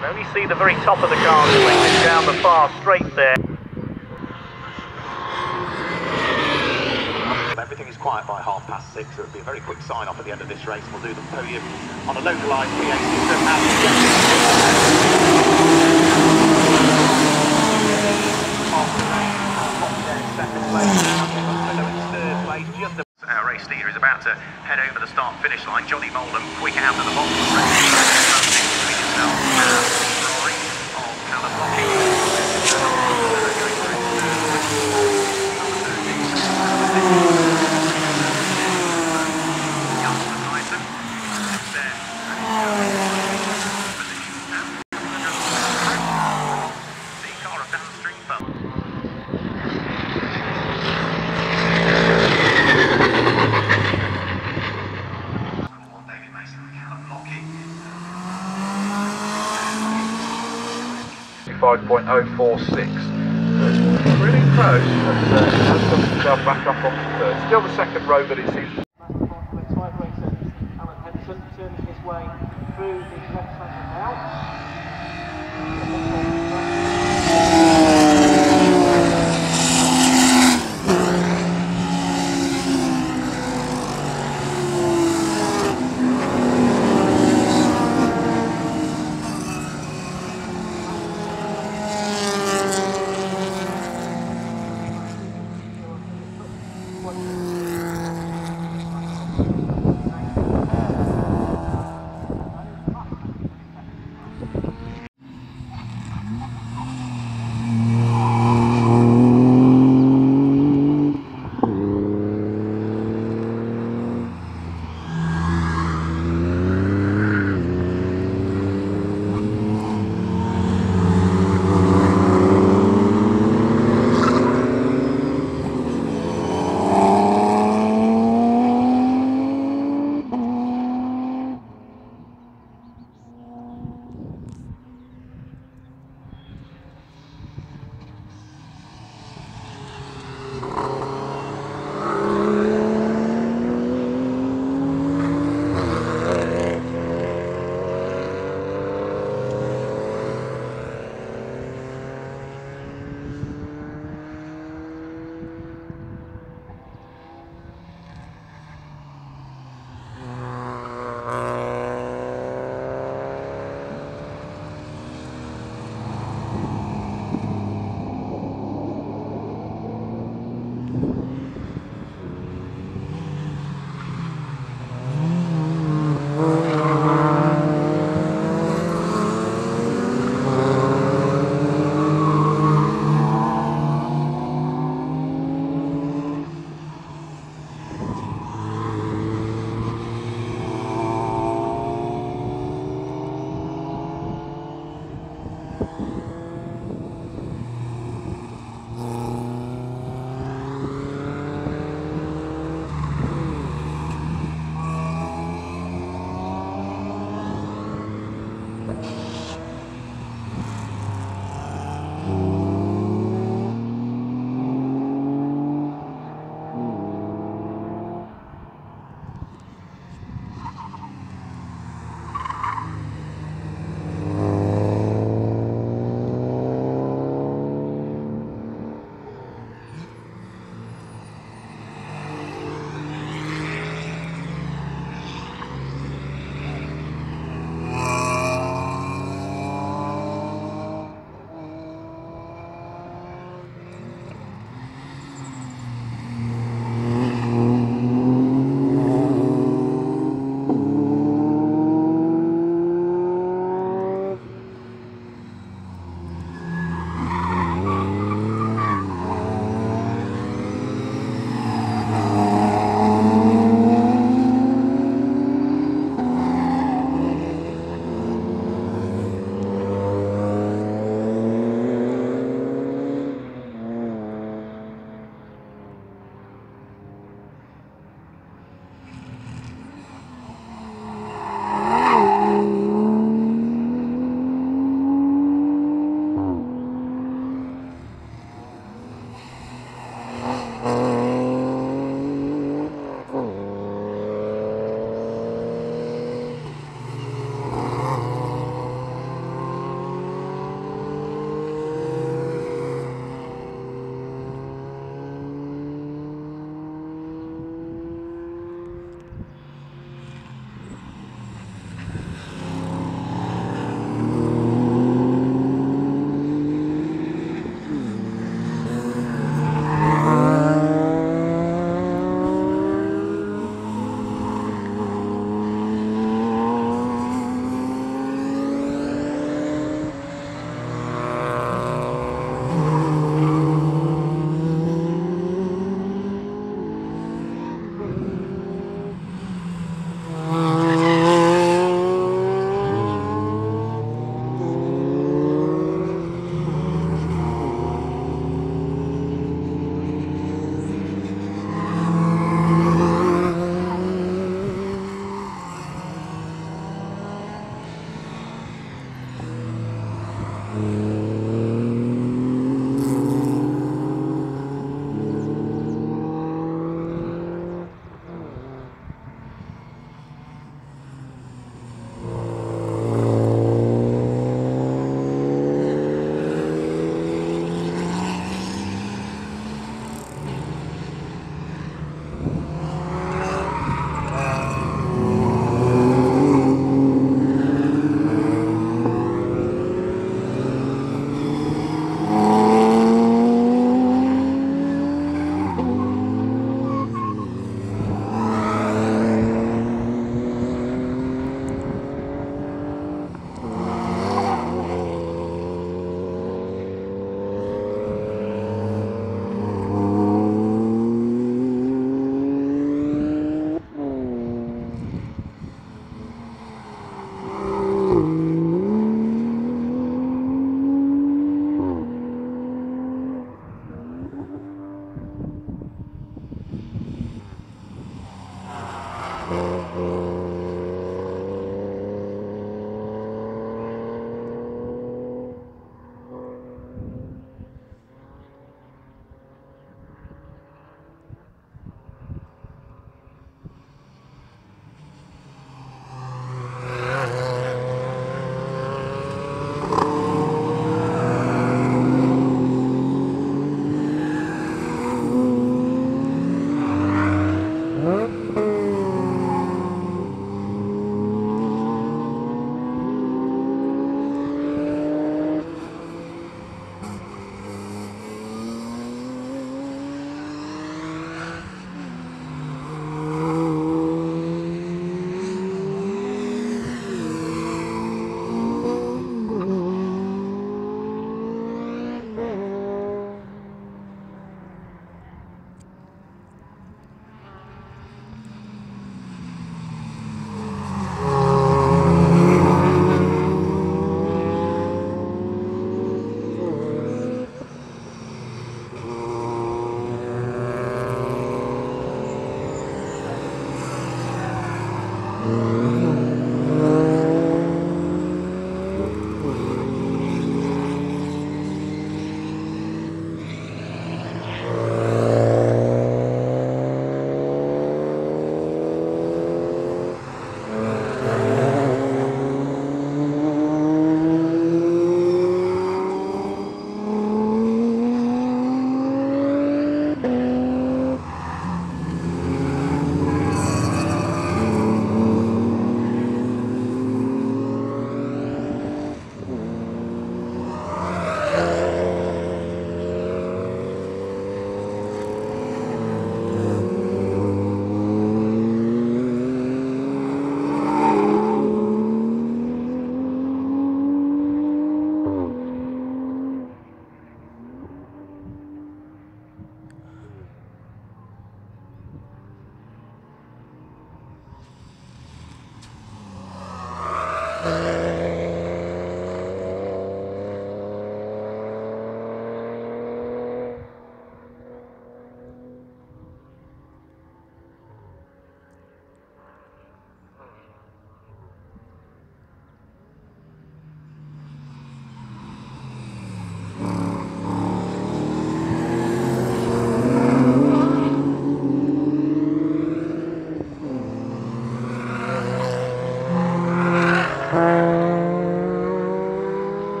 can only see the very top of the car swinging down the far straight there. Everything is quiet by 6:30, so it'll be a very quick sign-off at the end of this race. We'll do the podium on a localised V8 system. Our race leader is about to head over the start-finish line. Johnny Moldham, quick out of the box. .046. It's really close, but has got himself back up on the third. Still the second row, but it seems. Turning his way through the left centre now.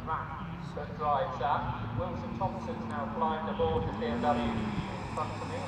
that drives that. Wilson Thompson's now flying aboard the BMW in front of me.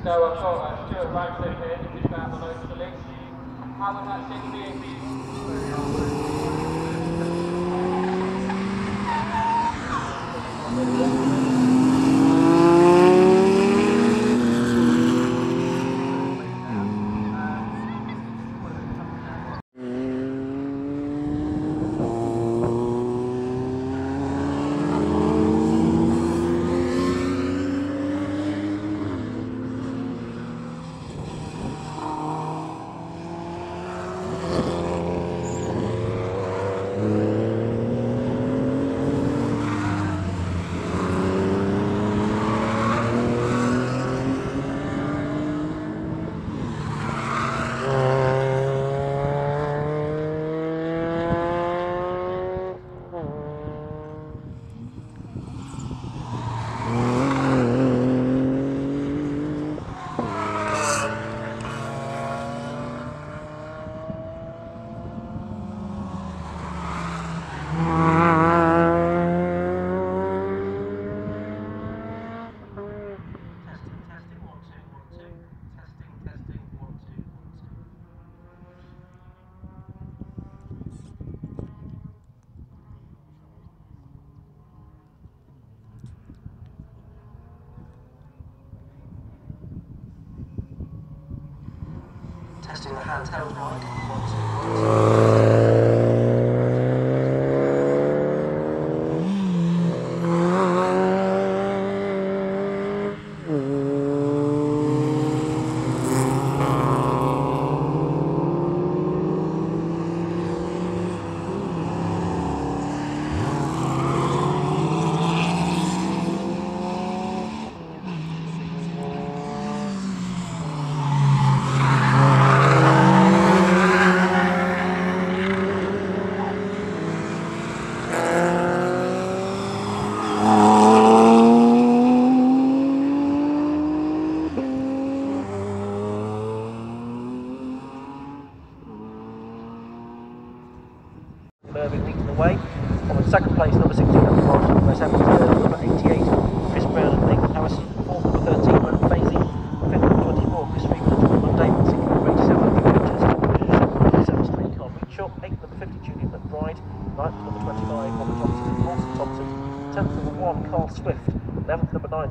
So I've got Stuart Radcliffe here, just about the Lotus release. How was that thing testing the handheld mic. One, two, one, two.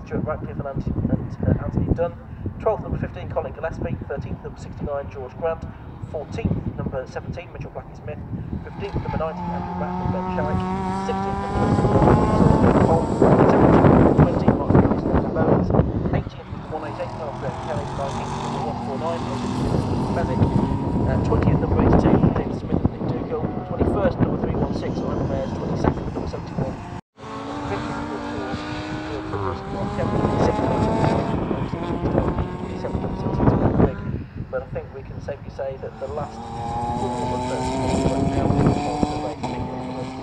Stuart Ratcliffe and Anthony Dunn. 12th, number 15, Colin Gillespie. 13th, number 69, George Grant. 14th, number 17, Mitchell Blackie Smith. 15th, number 90, Andrew Rapp and Ben Sharrick. 16th, number 21, Cole. 17th, number 20, Mark Lewis and Andrew Bowens. 18th, number 188, Carl Graham Kelly. 19th, number 149, Bezic. 20th, number 82, David Smith and Nick Dougal. 21st, number 316, Simon Mayers. 22nd, number 71. 50th, number 4, Kevin. 6th, but I think we can safely say that the last four of those went down of the race,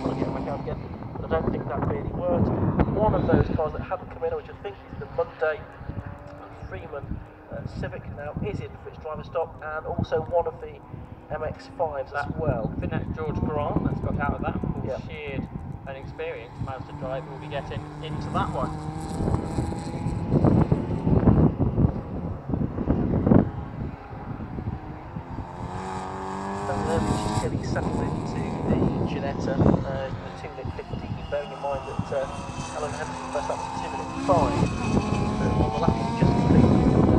trying to get back out again, but I don't think that really worked. One of those cars that hadn't come in, which I think is the Monday Freeman Civic, now is in for its driver stop, and also one of the MX-5s as well. I think that's George Grant that's got out of that, who's sheared an experienced Mazda driver will be getting into that one. Getting settled into the Ginetta, the 2:50, bearing in mind that Alan Henderson first up was 2:05, but on the lap he's just completed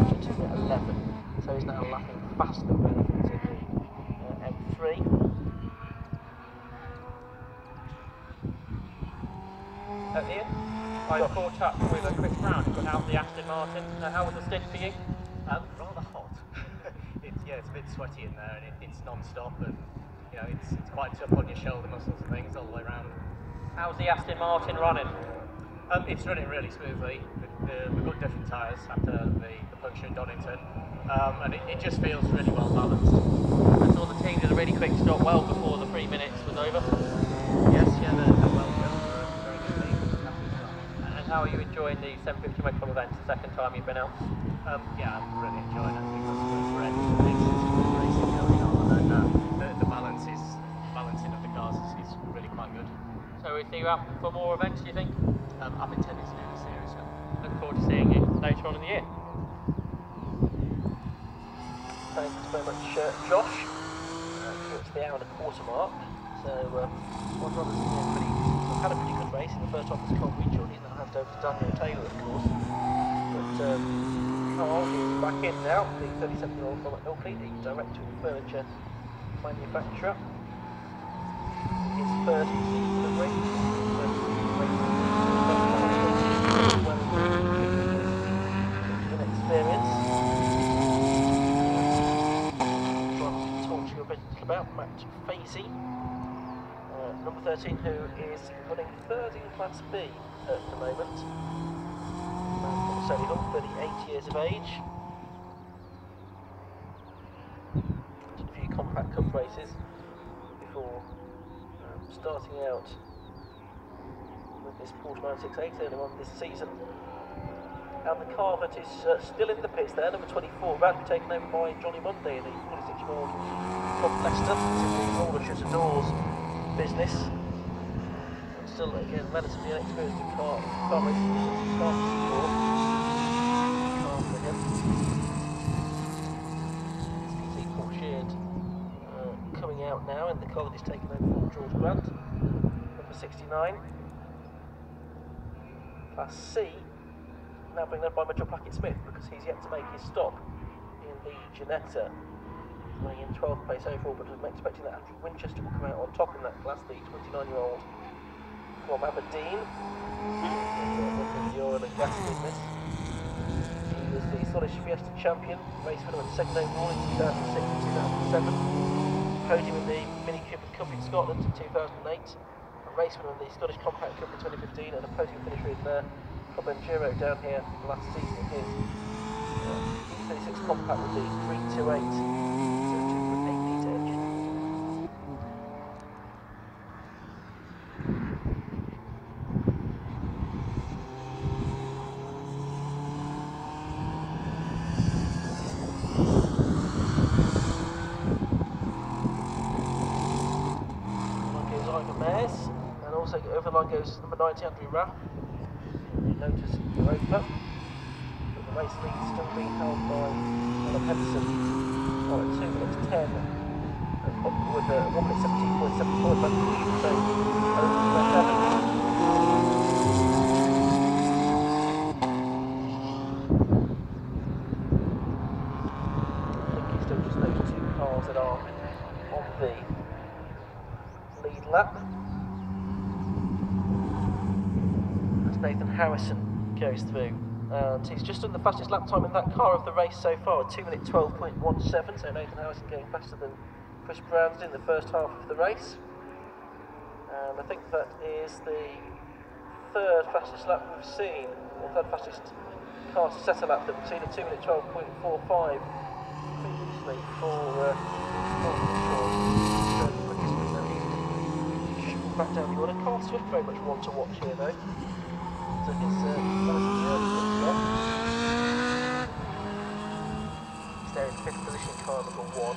to 2:11, so he's now lapping faster than Benefits in the M3. Ian, I caught up with Chris Brown, who got out the Aston Martin. How was the stint for you? Rather hot. It's a bit sweaty in there, and it's non-stop, and you know it's quite tough on your shoulder muscles and things all the way around. How's the Aston Martin running? It's running really smoothly. We've got different tyres after the puncture in Donington, and it just feels really well balanced. I saw the team did a really quick stop well before the 3 minutes was over. Yes, yeah, they're well done. Very good lead. And how are you enjoying the 750 Motorclub events, the second time you've been out? Yeah, I'm really enjoying it. I think that's great. Racing going on, and the balancing of the cars is really quite good. So is you out for more events, do you think? I'm intending to do the series, yeah. Look forward to seeing you later on in the year. Thanks very much, Josh. It's the hour and a quarter mark, so one brother's had a pretty good race in the first half of his Cold Reach. He's now handed over to Daniel Taylor, of course. But Carl is back in now, the 37-year-old from Ilkley, the director of the furniture manufacturer. His third delivery. Good experience. Trying to talk to you a bit about Matt Fazy, number 13, who is running third in Class B at the moment. So he's on 38 years of age. Did a few compact cup races before starting out with this Portman 6.8 earlier on this season. And the car that is still in the pits there, number 24, about to be taken over by Johnny Monday in the 46-year-old from Leicester. This is the roller shutter doors business. And still, again, relatively inexperienced in car racing. Car for him. As you can see, Paul Sheard coming out now in the car that he's taken over from George Grant, number 69. Class C, now being led by Mitchell Blackie Smith, because he's yet to make his stop in the Ginetta, running in 12th place overall, but I'm expecting that Andrew Winchester will come out on top in that class, the 29-year-old from Aberdeen, in the oil and gas business. He was the Scottish Fiesta champion, race winner with second overall in 2006 and 2007, podium in the Mini Cooper Cup in Scotland in 2008, a race winner in the Scottish Compact Cup in 2015, and a podium finisher in Club Enduro down here last season in his E36 Compact with the 328, so 2.8 litre engine. Line goes Ivan Mayers, and also over the line goes number 90 Andrew Rapp. Lotus europa, but the race lead still being held by Alan Henderson on at 2 minutes 10 with a 1 minute 17.74 advantage, so over cars that are on the lead lap. As Nathan Harrison goes through. And he's just done the fastest lap time in that car of the race so far, a 2 minute 12.17, so Nathan Harrison going faster than Chris Brown did in the first half of the race. And I think that is the third fastest lap we've seen, or third fastest car to set a lap that we've seen, a 2 minute 12.45 previously for back down the order. Carl Swift very much one to watch here though. So his relatively early pit stop. He's there in 5th position, car number 1.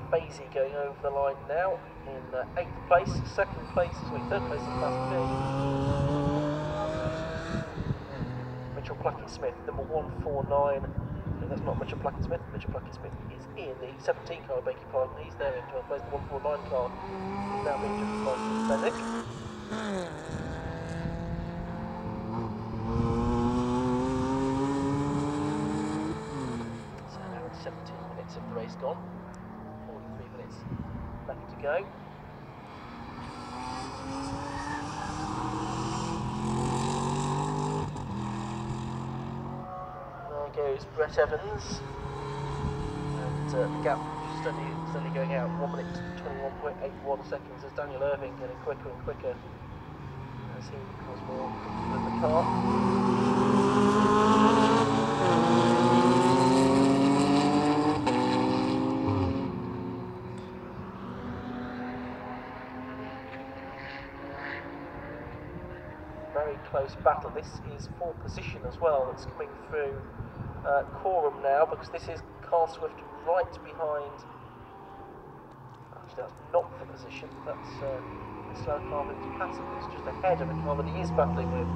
Fazy going over the line now in 8th place, 2nd place, 3rd place in Class B. Mitchell Pluckett-Smith, number 149. No, that's not Mitchell Pluckett-Smith. Mitchell Pluckett-Smith is in the 17 car, I beg your pardon. He's there in 12th place. The 149 car is now being driven by Fenwick. So now it's 17 minutes of the race gone. 43 minutes left to go. There goes Brett Evans, and the gap steadily going out. 1 minute 21.81 seconds as Daniel Irving getting quicker and quicker as he becomes more comfortable in the car. Close battle. This is for position as well that's coming through Coram now, because this is Carl Swift right behind. Actually, that's not for position, that's the slow car that's passing. It's just ahead of a car that he is battling with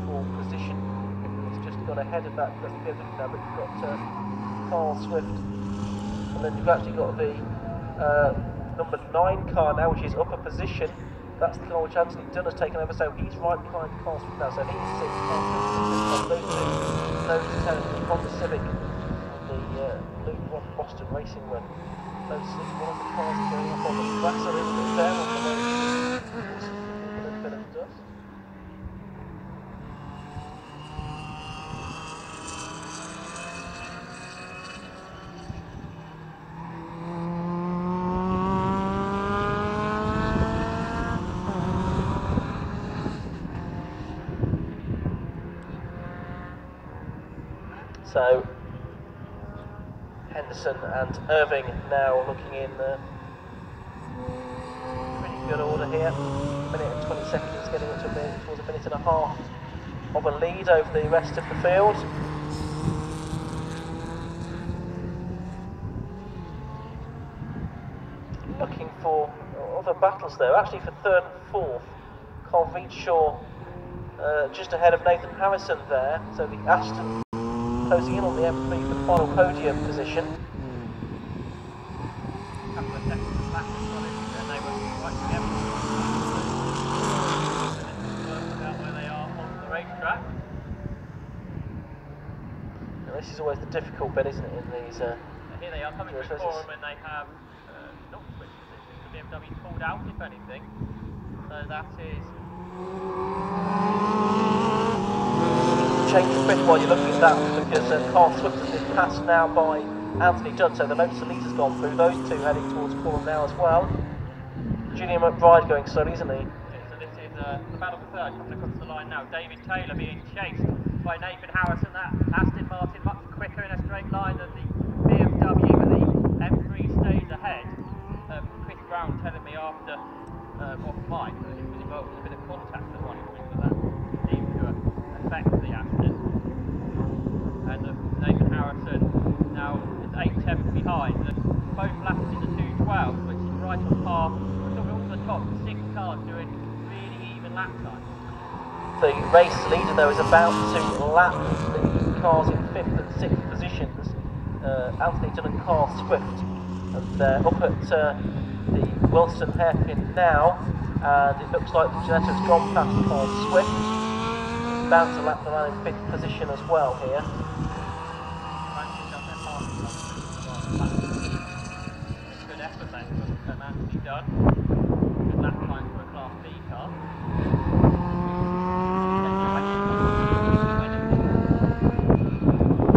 for position. It's just got ahead of that, that's the other now, but you've got Carl Swift, and then you've actually got the number 9 car now, which is upper position. That's the car which Anthony Dunn has taken over, so he's right behind Carl Swift now. So he's 6th, Carl Swift is 5th, Lotus 10, the Honda Civic, the Luke Ron Boston Racing Run. Lotus is one of the cars going up on the grass a little bit there on the road. A little bit of dust. So Henderson and Irving now looking in pretty good order here. 1 minute and 20 seconds, getting up to towards a minute and a half of a lead over the rest of the field. Looking for other battles though, actually for 3rd and 4th. Carl Veetshaw just ahead of Nathan Harrison there, so the Aston closing in on the M3 for the final podium position. A couple of seconds back as well, and they were right together. About where they are on the racetrack. Now this is always the difficult bit, isn't it, in these here they are coming through Coram, and they have not switched positions. The BMW pulled out, if anything. So that is change of bit while you're looking at that, because Carl Swift has been passed now by Anthony Dunn, so the Lotus Elite has gone through. Those two heading towards Coram now as well. Julian McBride going slowly, isn't he? So this is the battle for 3rd coming across the line now. David Taylor being chased by Nathan Harrison. That Aston Martin much quicker in a straight line than the BMW, but the M3 stays ahead. Chris Brown telling me after off mic that he was involved in a bit of contact at one point, but that seemed to affect the Aston. And Nathan Harrison now is 8 tenths behind. Both laps in the 212, which is right on par. We're talking all the top 6 cars doing really even lap time. The race leader, though, is about to lap the cars in 5th and 6th positions, Anthony Dunn and Carl Swift. And they're up at the Wilson hairpin now, and it looks like Ginetta has gone past Carl Swift. He's about to lap the man in 5th position as well here. Good effort then from Anthony Dunn. Good lap time for a Class B car.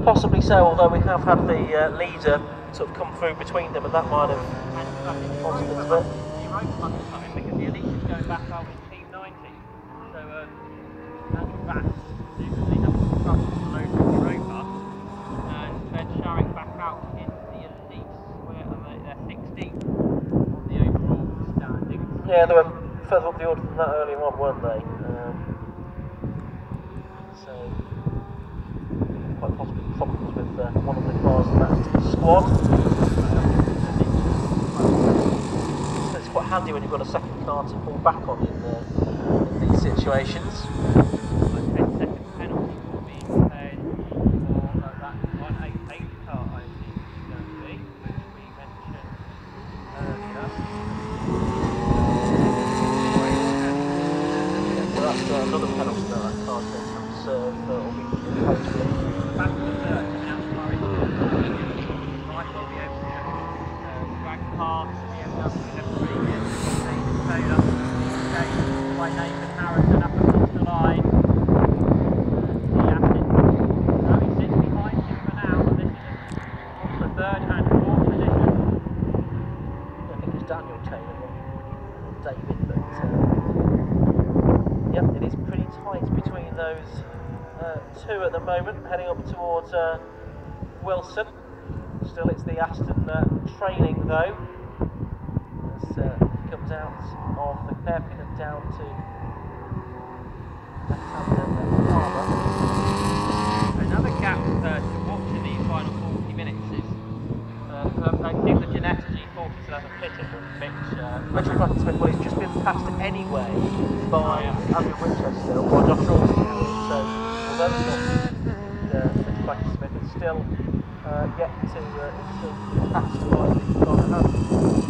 Possibly so, although we have had the leader sort of come through between them, and that might have caused a bit. He wrote much time because the Elite is going back out in Team 90. So Andrew Bass presumably has constructed the Lotus Europa, and Ben Sharrick back out in the Elite, where they're 16th on the overall standings. Yeah, they were further up the order than that earlier on, weren't they? So quite possibly problems with one of the cars in that squad. So it's quite handy when you've got a second car to fall back on in these situations. A 10-second penalty will be paid for that 188 car, I think it's going to be, which we mentioned earlier. So that's another penalty that car's going to have to serve, that'll be hopefully. Back to the third, now Murray might well be able to drag past the BMW M3 Taylor, chased by Nathan Harrison up across the line. The Aston, no, he sits behind him for now, but this is the third and fourth position. I think it's Daniel Taylor, not David, but yeah, it is pretty tight between those two at the moment, heading up towards Wilson. Still, it's the Aston training though, as he comes out of the hairpin and down to left-hand harbour. Another gap to watch in these final 40 minutes is I think the Ginetta G50 still hasn't pitted from Richard Smith, well, he's just been passed anyway by Andrew Winchester or Josh Rawlsey, so although it's not Richard Smith, it's still yet to pass by the car that has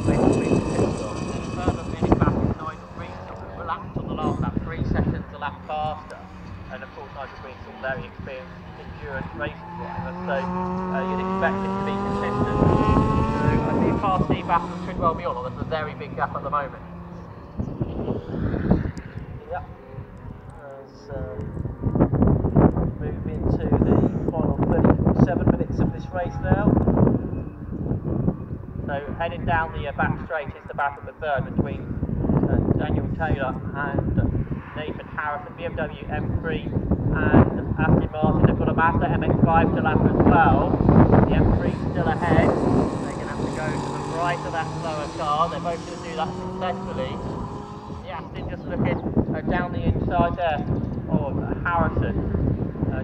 been pitted on. Further feeling back in Nigel Green, relaxed on the last lap, 3 seconds a lap faster, and of course Nigel Green's a very experienced endurance racing driver, so you'd expect him to be consistent. So I think Class D battle could well be on, although there's a very big gap at the moment. Yep. As move into the final 37 minutes of this race now. So heading down the back straight is the battle for third between Daniel Taylor and Nathan Harrison, BMW M3 and Aston Martin. They've got a Mazda MX-5 to lap as well. The M3's still ahead. They're going to have to go to the right of that slower car. They're both going to do that successfully. The Aston just looking down the inside there of Harrison,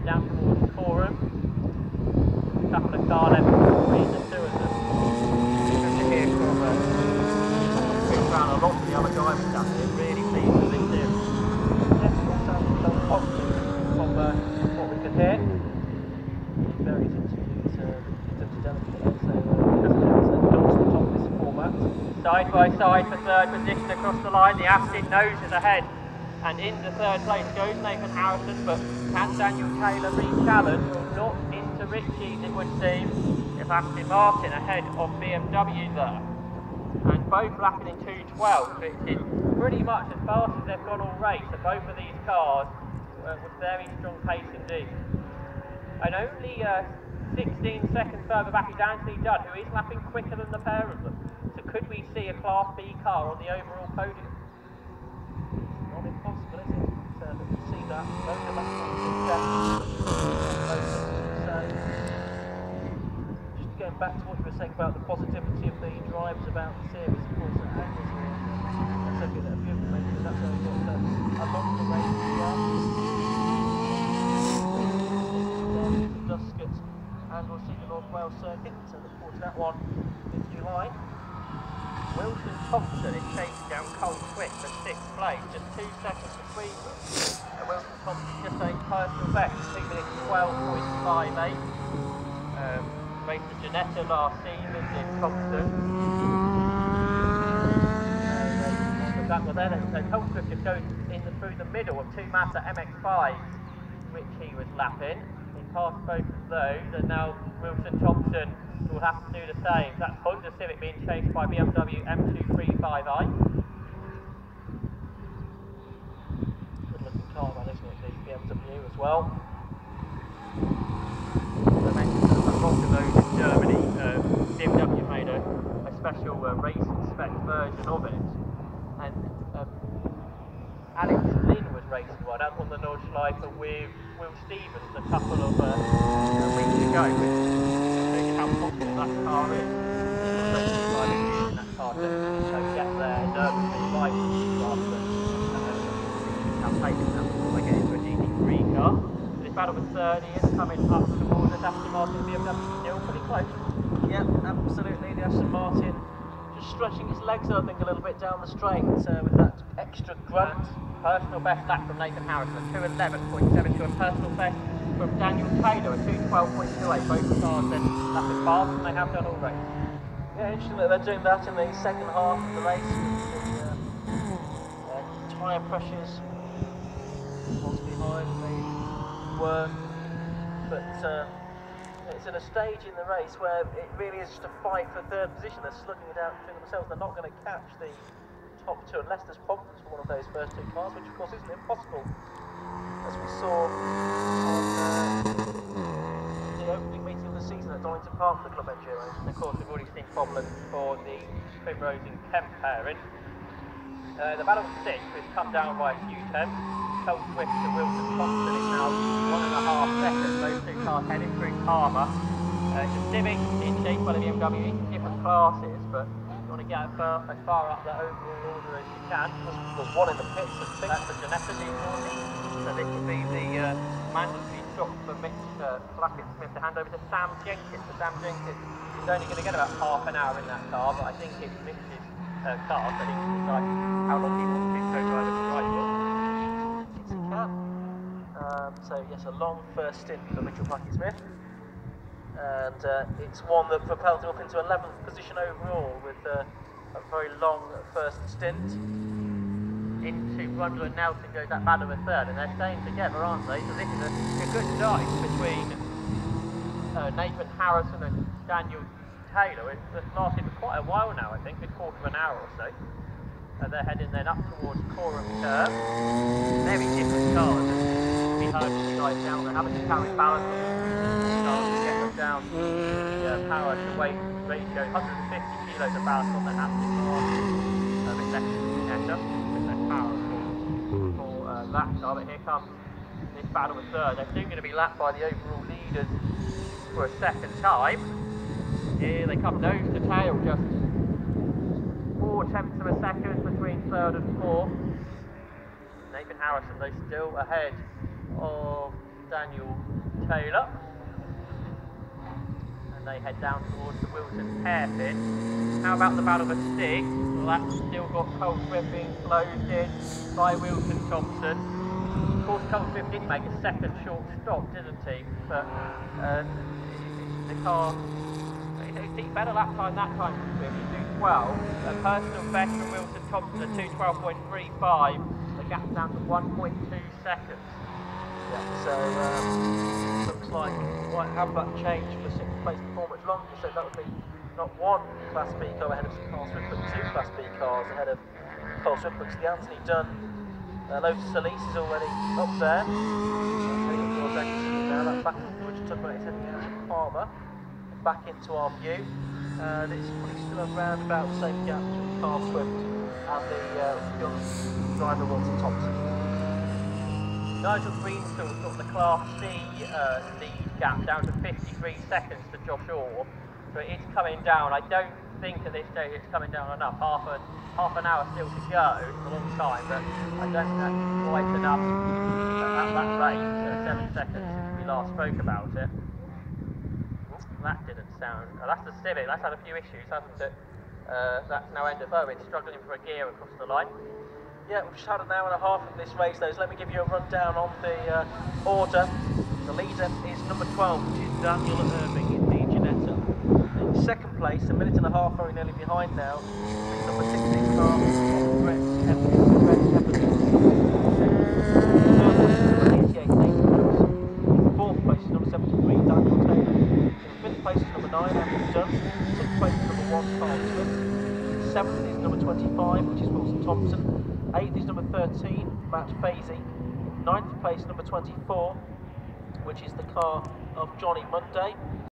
down towards Coram. A couple of car levels between the two of them. Good to hear from around a lot of the other drivers down here, really pleased with this series. Yes, it all sounds positive from what we can hear. Very delicate, so dogs the top of this format. Side by side for third position across the line, the Aston noses ahead, and into third place goes Nathan Harrison, but can Daniel Taylor re-challenge? Not into Ritchie's, it would seem, if Aston Martin ahead of BMW there. And both lapping in 2:12, which is pretty much as fast as they've gone all race, and both of these cars with very strong pace indeed. And only 16 seconds further back is Anthony Dunn, who is lapping quicker than the pair of them. So could we see a Class B car on the overall podium? Not impossible, is it? That we see that. Those are laps just going back to what you were saying about the positivity of the drivers about the series, of course, that's something that a few of them mentioned. That's why we've got a lot of the race the Duscot and we'll see the North Wales circuit, so look forward to that one in July. Wilson Thompson is chasing down Cole Swift for 6th place, just 2 seconds between them. Wilson Thompson just a personal best, 2 minutes 12.58. Raced the Ginetta last season, did Thompson. That was there. So Thompson just goes through the middle of 2 Mazda MX-5s, which he was lapping. He passed both of those, and now Wilson Thompson will have to do the same. That's Honda Civic being chased by BMW M235i. Good looking car, man, isn't it? The BMW as well. As I mentioned, a lot of those in Germany, BMW made a special racing spec version of it. And Alex Lynn was racing one out on the Nordschleife with Will Stevens a couple of weeks ago, which shows you how popular that car is. Especially by using that car to get their nervously license rather than campaigning them before they get into a GT3 car. So this battle for third is coming up towards the Aston Martin BMW, still pretty close. Yep, absolutely. The Aston Martin just stretching its legs, I think, a little bit down the straight with that extra grunt. Personal best lap from Nathan Harrison, a 2:11.72, and personal best from Daniel Taylor, a 2:12.28. Both cars then lapping fast, and they have done all race. Yeah, interesting that they're doing that in the second half of the race with the tyre pressures possibly higher than they were. But it's at a stage in the race where it really is just a fight for third position. They're slugging it out between themselves. They're not going to catch the top two unless there's problems for one of those first 2 cars, which of course isn't impossible, as we saw on the opening meeting of the season at Donington Park for the Club Enduro. And of course, we've already seen problems for the Primrose and Kemp pairing. The battle for 6 has come down by a few tenths. Cole Swift to Wilson Thompson is now 1.5 seconds. Those 2 cars heading through Karma. It's a Civic being chased by the BMW in different classes, but you want to get as far up the overall order as you can. There's one in the pits, I think. That's the Ginetta G50. So this will be the mandatory stop for Mitch Blackett-Smith to hand over to Sam Jenkins. So Sam Jenkins is only going to get about half an hour in that car, but I think it's Mitch's car, so he can decide how long he wants to go drive the right one. Yes, he can. So yes, a long first stint for Mitchell Blackett-Smith. And it's one that propelled him up into 11th position overall with a very long first stint. Into Grundler and Nelson goes that battle of a third, and they're staying together, aren't they? So this is a good dive between Nathan Harrison and Daniel Taylor. It's lasted for quite a while now, I think, a quarter of an hour or so. They're heading then up towards Coram Curve. Very different cars. We heard these guys down there having to carry balance on the cars to get them down the power to weight ratio. 150 kilos of balance on the Aston Martin. A bit less than Ginetta, a bit less power for that car. But here comes this battle with third. They're soon going to be lapped by the overall leaders for a second time. Here they come nose to tail, just 0.4 of a second between third and fourth. Nathan Harrison, though, still ahead of Daniel Taylor. And they head down towards the Wilson hairpin. How about the battle for 6? Well, that's still got Cole Swift being closed in by Wilson Thompson. Of course, Cole Swift did make a second short stop, didn't he? But the car, it's better lap time that time for Swift. He 2:12. A personal best from Wilson Thompson at 2:12.35. The gap's down to 1.2 seconds. Yeah, so looks like we might have that change for 6th place before much longer. So that would be not 1 Class B car ahead of Cole Swift, but 2 Class B cars ahead of Cole Swift. Looks the Anthony Dunn Lotus Elise is already up there. Heading up towards Anthony now. That back which took about is heading out of Palmer. Back into our view. It's probably still around about the same gap between Carl Swift and the young driver Wilson Thompson. Nigel Greenstill's got the Class C lead gap down to 53 seconds to Josh Orr, so it's coming down. I don't think at this stage it's coming down enough. Half an hour still to go. It's a long time, but I don't think that's quite enough at that rate. 7 seconds since we last spoke about it. That didn't sound. That's the Civic. That's had a few issues, hasn't it? That's now end of it's struggling for a gear across the line. Yeah, we've just had an hour and a half of this race, though, so let me give you a rundown on the order. The leader is number 12, which is Daniel Irving in the Ginetta. In second place, a minute and a half very nearly behind now, is number 16 car, Brett Evans. Third place is number 88, Nathan Harrison. In fourth place is number 73, Daniel Taylor. In fifth place is number 9, Andrew Dunn. Sixth place is number 1, Carl Smith. Seventh is number 25, which is Wilson Thompson. Eighth is number 13, Matt Fazy. Ninth place, number 24, which is the car of Johnny Monday.